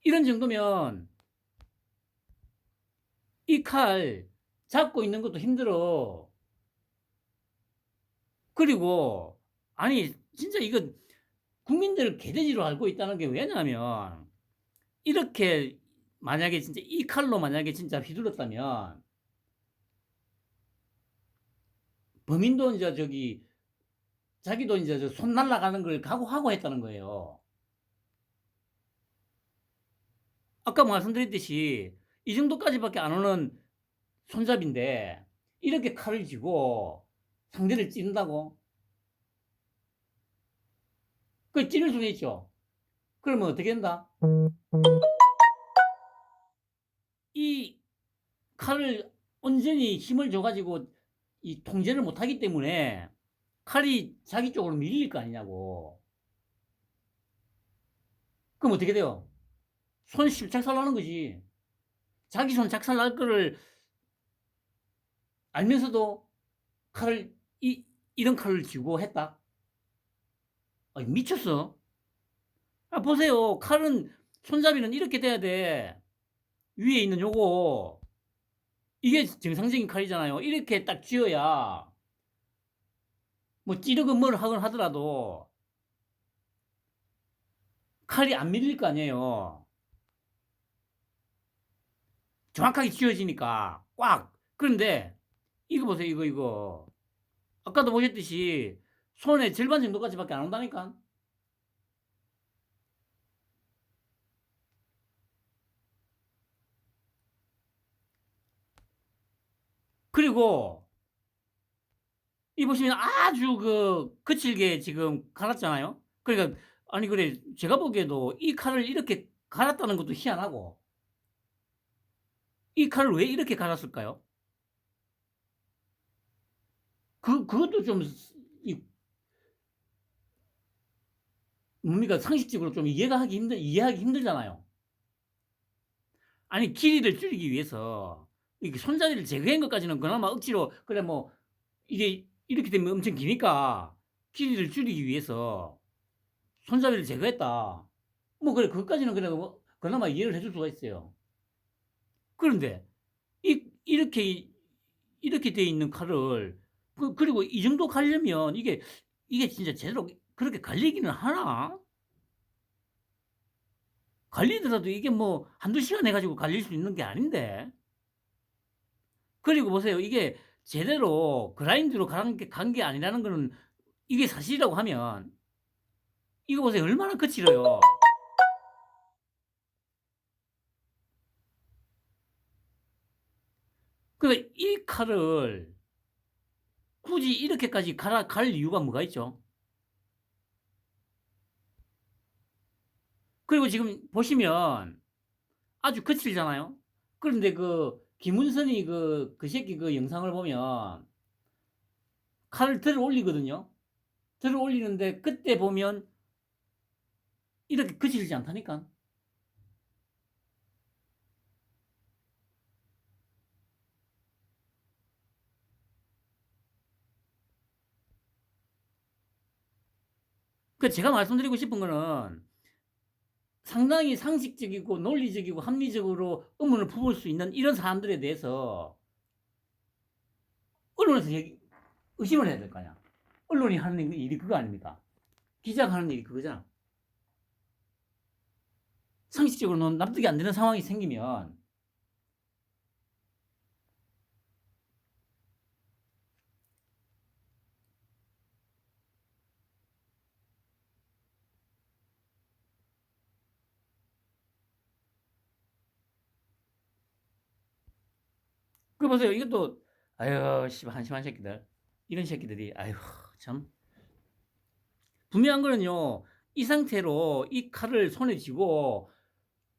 Speaker 1: 이런 정도면 이 칼 잡고 있는 것도 힘들어. 그리고 아니 진짜 이거 국민들 개돼지로 알고 있다는 게 왜냐하면 이렇게 만약에 진짜 이 칼로 만약에 진짜 휘둘렀다면 범인도 이제 자기도 이제 손 날라가는 걸 각오하고 했다는 거예요. 아까 말씀드렸듯이 이 정도까지밖에 안 오는 손잡인데 이렇게 칼을 쥐고 상대를 찌른다고? 그 찌를 수는 있죠. 그러면 어떻게 된다? 이 칼을 온전히 힘을 줘가지고 이 통제를 못하기 때문에 칼이 자기 쪽으로 밀릴 거 아니냐고. 그럼 어떻게 돼요? 손 작살 나는 거지. 자기 손 작살 날 거를 알면서도 칼을 이런 칼을 쥐고 했다. 미쳤어. 보세요. 칼은 손잡이는 이렇게 돼야 돼. 위에 있는 요거 이게 정상적인 칼이잖아요. 이렇게 딱 쥐어야 뭐 찌르고 뭘 하건 하더라도 칼이 안 밀릴 거 아니에요. 정확하게 쥐어지니까 꽉. 그런데 이거 보세요. 이거. 아까도 보셨듯이 손의 절반 정도까지밖에 안 온다니까. 그리고 이 보시면 아주 거칠게 지금 갈았잖아요. 그러니까 아니 그래 제가 보기에도 이 칼을 이렇게 갈았다는 것도 희한하고 이 칼을 왜 이렇게 갈았을까요? 그것도 좀 뭡니까 상식적으로 좀 이해하기 힘들잖아요. 아니 길이를 줄이기 위해서 이렇게 손잡이를 제거한 것까지는 그나마 억지로 그래 뭐 이게 이렇게 되면 엄청 기니까 길이를 줄이기 위해서 손잡이를 제거했다. 뭐 그래 그것까지는 그래 뭐 그나마 이해를 해줄 수가 있어요. 그런데 이렇게 돼 있는 칼을 그리고 이 정도 가려면 이게 진짜 제대로 그렇게 갈리기는 하나? 갈리더라도 이게 뭐 한두 시간 해가지고 갈릴 수 있는 게 아닌데. 그리고 보세요. 이게 제대로 그라인드로 간 게 아니라는 거는 이게 사실이라고 하면 이거 보세요. 얼마나 거칠어요. 그러니까 이 칼을 굳이 이렇게까지 갈 이유가 뭐가 있죠? 그리고 지금 보시면 아주 거칠잖아요. 그런데 김은선이 그 새끼 그 영상을 보면 칼을 들어 올리거든요. 들어 올리는데 그때 보면 이렇게 거칠지 않다니까. 그 제가 말씀드리고 싶은 거는 상당히 상식적이고 논리적이고 합리적으로 의문을 품을 수 있는 이런 사람들에 대해서 언론에서 의심을 해야 될 거 아니야. 언론이 하는 일이 그거 아닙니까? 기자가 하는 일이 그거잖아. 상식적으로는 납득이 안 되는 상황이 생기면 그 보세요. 이것도 아유 씨 한심한 새끼들 이런 새끼들이 아유 참 분명한 거는요. 이 상태로 이 칼을 손에 쥐고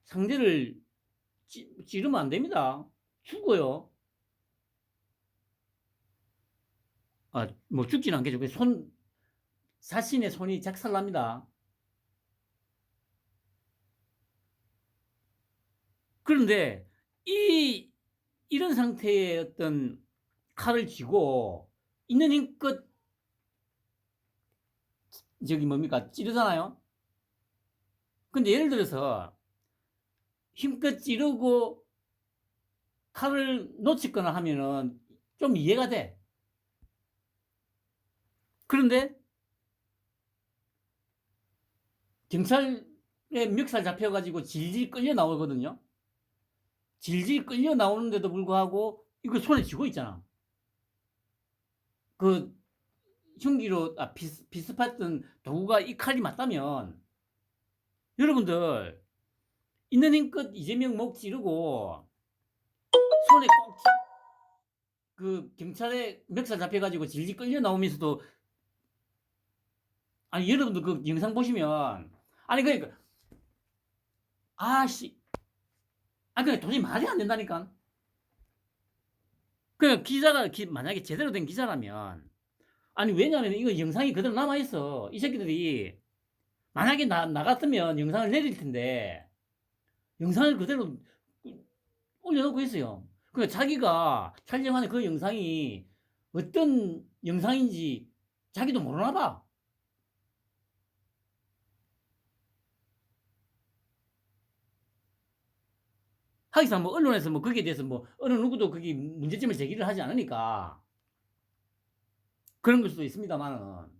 Speaker 1: 상대를 찌르면 안 됩니다. 죽어요. 뭐 죽지는 않겠죠. 자신의 손이 작살납니다. 그런데 이런 상태의 어떤 칼을 쥐고 있는 힘껏 뭡니까 찌르잖아요. 근데 예를 들어서 힘껏 찌르고 칼을 놓치거나 하면은 좀 이해가 돼. 그런데 경찰에 멱살 잡혀가지고 질질 끌려 나오거든요. 질질 끌려 나오는데도 불구하고 이거 손에 쥐고 있잖아. 그 흉기로 비슷했던 도구가 이 칼이 맞다면 여러분들 있는 힘껏 이재명 목 찌르고 손에 꼭 그 경찰에 멱살 잡혀가지고 질질 끌려 나오면서도 아니 여러분들 그 영상 보시면 아니 그러니까 아씨 그러니까 도저히 말이 안 된다니까. 그 기자가 만약에 제대로 된 기자라면 아니 왜냐면 이거 영상이 그대로 남아있어. 이 새끼들이 만약에 나 같으면 영상을 내릴 텐데 영상을 그대로 올려놓고 있어요. 그러니까 자기가 촬영하는 그 영상이 어떤 영상인지 자기도 모르나 봐. 하기사 뭐 언론에서 뭐 거기에 대해서 뭐 어느 누구도 거기 문제점을 제기를 하지 않으니까 그런 걸 수도 있습니다만은.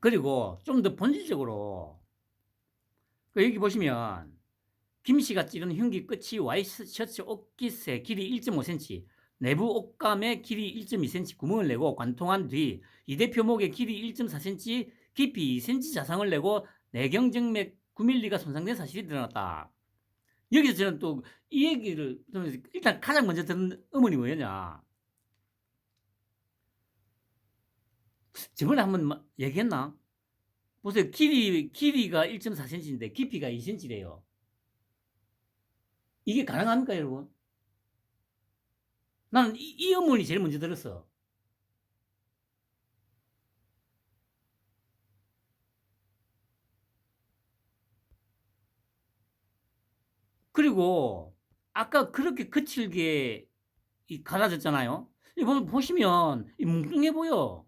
Speaker 1: 그리고 좀 더 본질적으로 여기 보시면 김 씨가 찌른 흉기 끝이 와이셔츠 옷깃의 길이 1.5cm, 내부 옷감의 길이 1.2cm 구멍을 내고 관통한 뒤 이 대표 목의 길이 1.4cm, 깊이 2cm 자상을 내고 내경정맥 9mm가 손상된 사실이 드러났다. 여기서 저는 또 이 얘기를 일단 가장 먼저 듣는 의문이 뭐였냐. 저번에 한번 얘기했나? 보세요. 길이가 1.4cm인데 깊이가 2cm래요. 이게 가능합니까, 여러분? 나는 이 의문이 제일 먼저 들었어. 그리고 아까 그렇게 거칠게 갈아졌잖아요. 이거 보시면 뭉뚱해 보여.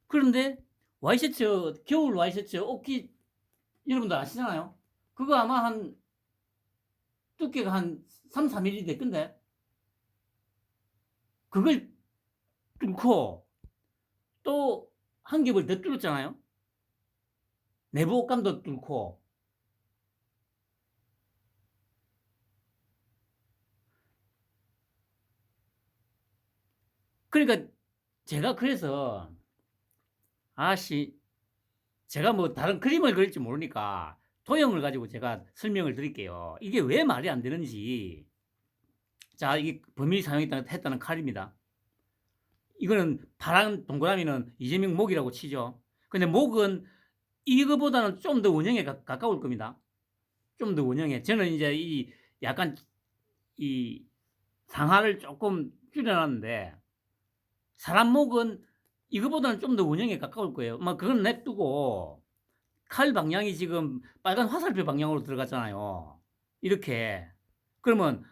Speaker 1: 그런데 와이셔츠, 겨울 와이셔츠 옷깃 여러분들 아시잖아요. 그거 아마 한 두께가 한 3, 4mm 될 건데 그걸 뚫고 또 한 겹을 더 뚫었잖아요. 내부 옷감도 뚫고. 그러니까 제가 그래서 아씨 제가 뭐 다른 그림을 그릴지 모르니까 도형을 가지고 제가 설명을 드릴게요. 이게 왜 말이 안 되는지. 자, 이게 범인이 사용했다는 칼입니다. 이거는 파란 동그라미는 이재명 목이라고 치죠. 근데 목은 이거보다는 좀 더 원형에 가까울 겁니다. 좀 더 원형에. 저는 이제 약간 이 상하를 조금 줄여놨는데 사람 목은 이거보다는 좀 더 원형에 가까울 거예요. 뭐 그건 냅두고 칼 방향이 지금 빨간 화살표 방향으로 들어갔잖아요. 이렇게. 그러면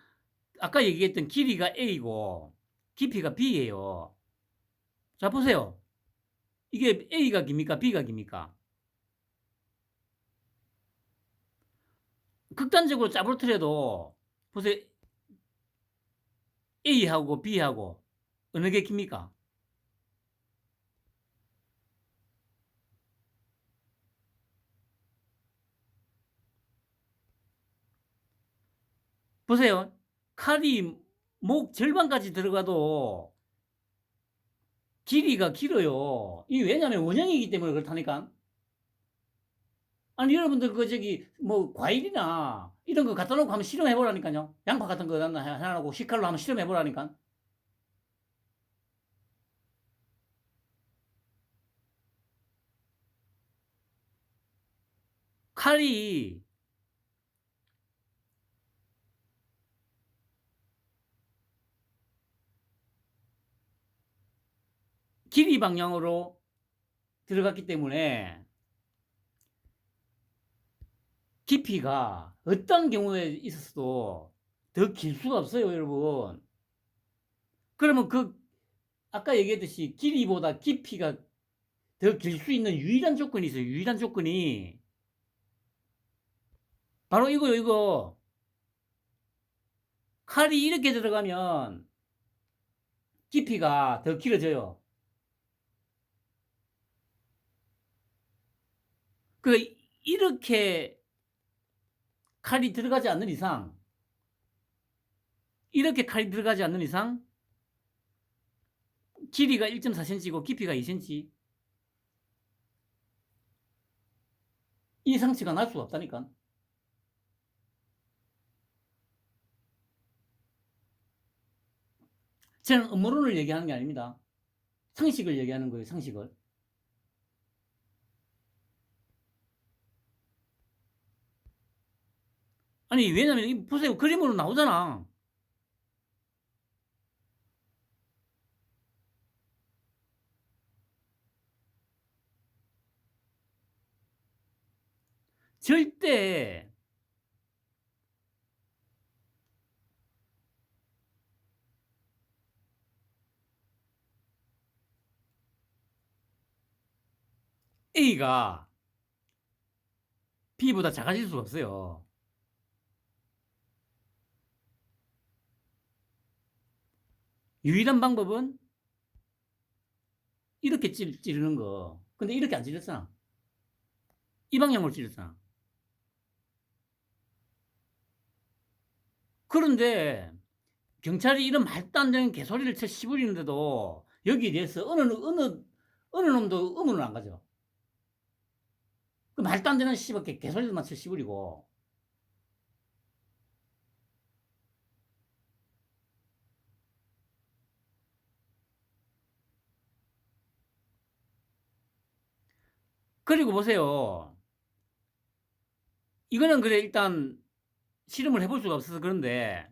Speaker 1: 아까 얘기했던 길이가 A고 깊이가 B예요. 자, 보세요. 이게 A가 깁니까? B가 깁니까? 극단적으로 짜부러뜨려도 보세요. A하고 B하고 어느 게 깁니까? 보세요. 칼이 목 절반까지 들어가도 길이가 길어요. 이 왜냐면 원형이기 때문에 그렇다니까. 아니 여러분들 뭐 과일이나 이런 거 갖다 놓고 한번 실험해 보라니까요. 양파 같은 거 해놓고 식칼로 한번 실험해 보라니까. 칼이 길이 방향으로 들어갔기 때문에 깊이가 어떤 경우에 있어서도 더 길 수가 없어요, 여러분. 그러면 아까 얘기했듯이 길이보다 깊이가 더 길 수 있는 유일한 조건이 있어요. 유일한 조건이 바로 이거요, 이거. 칼이 이렇게 들어가면 깊이가 더 길어져요. 이렇게 칼이 들어가지 않는 이상, 이렇게 칼이 들어가지 않는 이상, 길이가 1.4cm고 깊이가 2cm. 이 상치가 날 수가 없다니까. 저는 음모론을 얘기하는 게 아닙니다. 상식을 얘기하는 거예요, 상식을. 아니, 왜냐면, 보세요. 그림으로 나오잖아. 절대 A가 B보다 작아질 수가 없어요. 유일한 방법은 이렇게 찌르는 거. 근데 이렇게 안 찔렸잖아. 이 방향으로 찔렸잖아. 그런데 경찰이 이런 말도 안 되는 개소리를 쳐 씹으리는데도 여기에 대해서 어느 놈도 의문을 안 가져. 그 말도 안 되는 개소리만 쳐 씹으리고. 그리고 보세요. 이거는 그래 일단 실험을 해볼 수가 없어서 그런데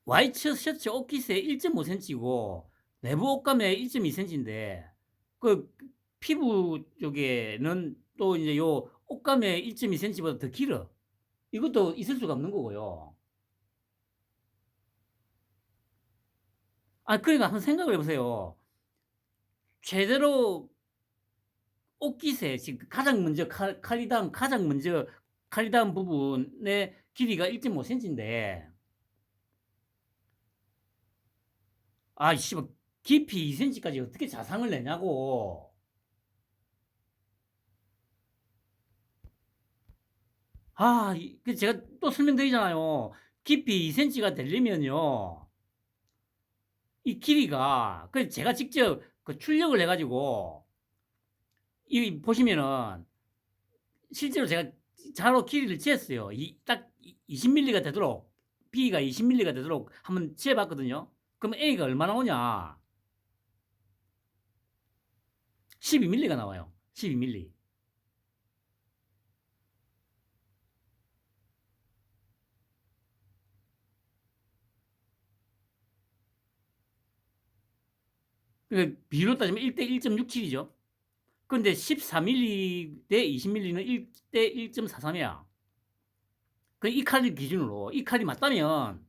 Speaker 1: 와이트 셔츠 옷깃에 1.5cm고 내부 옷감에 1.2cm인데 그 피부 쪽에는 또 이제 요 옷감에 1.2cm보다 더 길어. 이것도 있을 수가 없는 거고요. 아, 그러니까 한번 생각을 해보세요. 제대로 옷깃에 지금 가장 먼저 칼이 닿은 부분의 길이가 1.5cm인데 아, 씨발 깊이 2cm까지 어떻게 자상을 내냐고. 아, 제가 또 설명드리잖아요. 깊이 2cm가 되려면요. 이 길이가, 제가 직접 출력을 해가지고, 보시면은, 실제로 제가 자로 길이를 재었어요. 딱 20mm가 되도록, B가 20mm가 되도록 한번 재봤거든요. 그럼 A가 얼마 나오냐? 12mm가 나와요. 12mm. 그러니까 비율로 따지면 1대 1.67이죠. 근데 14mm 대 20mm는 1대 1.43이야. 이 칼을 기준으로 이 칼이 맞다면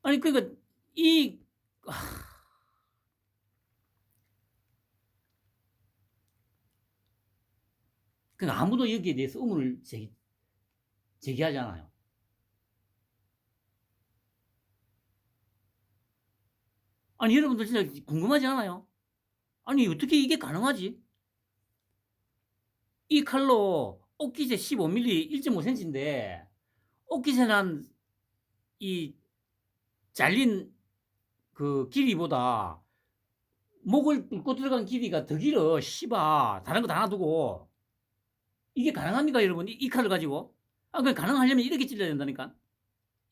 Speaker 1: 아니 그러니까 이 그러니까 아무도 여기에 대해서 의문을 제기하잖아요. 아니 여러분들 진짜 궁금하지 않아요? 아니 어떻게 이게 가능하지? 이 칼로 옷깃에 15mm 1.5cm인데 옷깃에 난 이 잘린 그 길이보다 목을 뚫고 들어간 길이가 더 길어. 씨바 다른 거 다 놔두고 이게 가능합니까 여러분? 이 칼을 가지고? 아, 그 가능하려면 이렇게 찔러야 된다니까.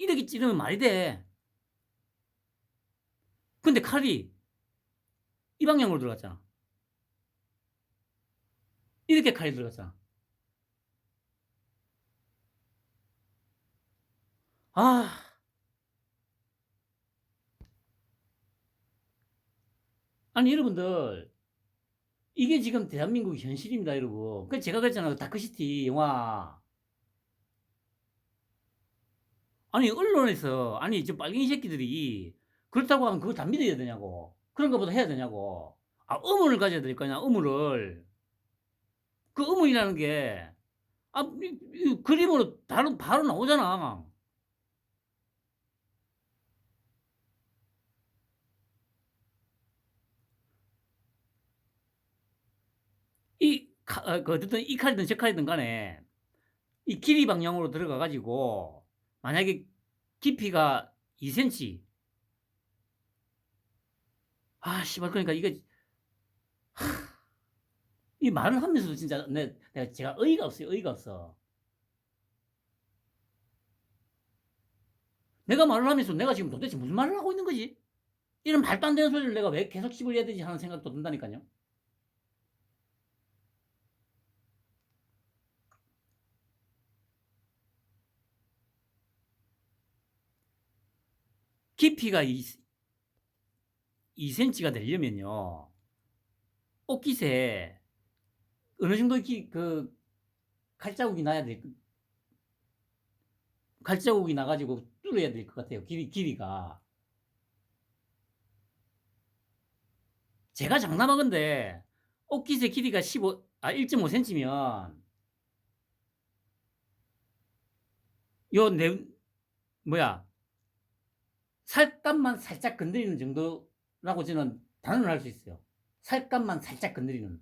Speaker 1: 이렇게 찌르면 말이 돼. 근데 칼이 이 방향으로 들어갔잖아. 이렇게 칼이 들어갔잖아. 아, 아니 여러분들 이게 지금 대한민국 현실입니다, 여러분. 그 제가 그랬잖아요. 다크시티 영화. 아니 언론에서 아니 저 빨갱이 새끼들이 그렇다고 하면 그걸 다 믿어야 되냐고. 그런 것보다 해야 되냐고. 아, 의문을 가져야 될 거냐, 의문을. 그 의문이라는 게 아, 이 그림으로 바로 나오잖아. 그 어쨌든 이 칼이든 저 칼이든 간에 이 길이 방향으로 들어가 가지고 만약에 깊이가 2cm. 아, 씨발 그러니까 이게 이 말을 하면서도 진짜 내가 제가 어이가 없어요. 어이가 없어. 내가 말을 하면서 내가 지금 도대체 무슨 말을 하고 있는 거지? 이런 말도 안 되는 소리를 내가 왜 계속 씹어야 되지 하는 생각도 든다니까요. 깊이가 2cm가 되려면요. 옷깃에 어느 정도 그 칼자국이 나야 돼. 칼자국이 나가지고 뚫어야 될 것 같아요. 길이가. 제가 장담하건데 옷깃의 길이가 1.5cm면 요 뭐야 살갗만 살짝 건드리는 정도라고 저는 단언을 할 수 있어요. 살갗만 살짝 건드리는.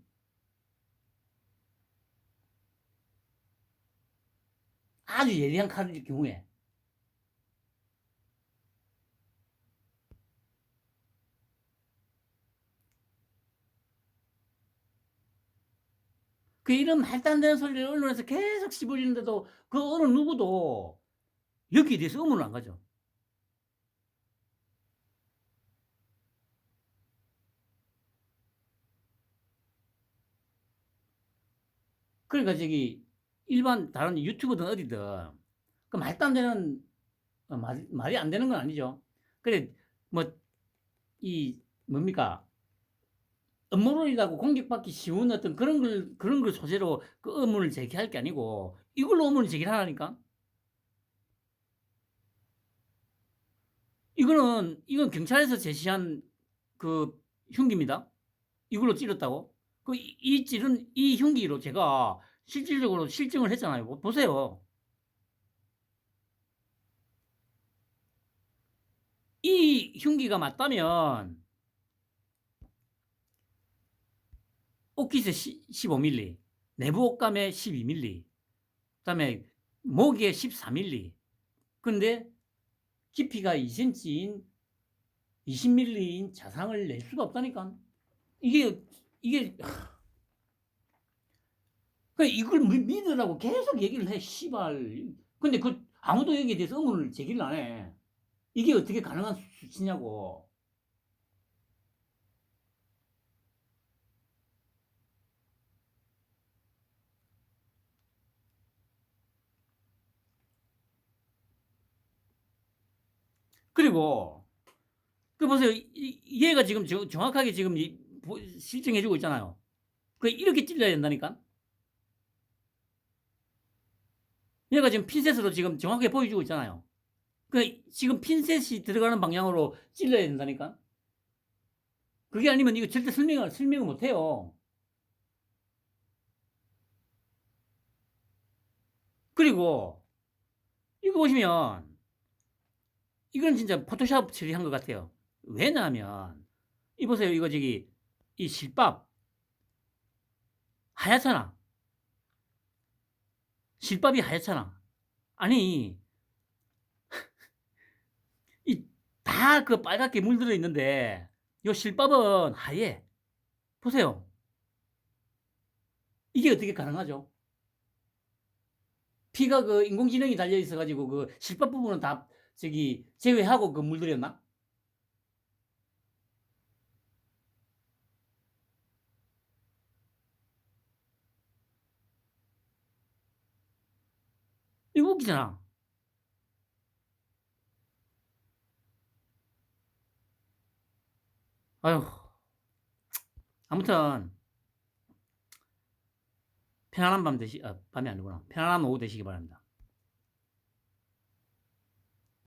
Speaker 1: 아주 예리한 칼일 경우에. 그 이런 말도 안 되는 소리를 언론에서 계속 씹어리는데도 그 어느 누구도 여기에 대해서 의문을 안 가져. 그러니까 저기 일반 다른 유튜브든 어디든 그 말도 안 되는 말이 안 되는 건 아니죠. 그래 뭐 이 뭡니까 음모론이라고 공격받기 쉬운 어떤 그런 걸 소재로 그 의문을 제기할 게 아니고 이걸로 의문을 제기를 하라니까. 이건 경찰에서 제시한 그 흉기입니다. 이걸로 찔렀다고? 찌른 이 흉기로 제가 실질적으로 실증을 했잖아요. 보세요. 이 흉기가 맞다면 옷깃에 15mm, 내부 옷감에 12mm, 그다음에 목에 14mm. 근데 깊이가 2cm인 20mm인 자상을 낼 수가 없다니까. 이게 이걸 믿으라고 계속 얘기를 해, 씨발. 근데 아무도 여기에 대해서 의문을 제기를 안 해. 이게 어떻게 가능한 수치냐고. 그리고 보세요. 얘가 지금 정확하게 지금 실증해주고 있잖아요. 이렇게 찔러야 된다니까. 얘가 지금 핀셋으로 지금 정확하게 보여주고 있잖아요. 지금 핀셋이 들어가는 방향으로 찔러야 된다니까. 그게 아니면 이거 절대 설명을 못 해요. 그리고 이거 보시면 이건 진짜 포토샵 처리한 것 같아요. 왜냐하면 이 보세요. 이거 저기 이 실밥 하얗잖아. 실밥이 하얗잖아. 아니 이 다 그 빨갛게 물들어 있는데 요 실밥은 하얘. 보세요. 이게 어떻게 가능하죠? 피가 그 인공지능이 달려 있어 가지고 그 실밥 부분은 다 저기 제외하고 그 물들였나? 이거 웃기잖아. 아유, 아무튼 편안한 밤 되시, 아, 밤이 아니구나. 편안한 오후 되시기 바랍니다.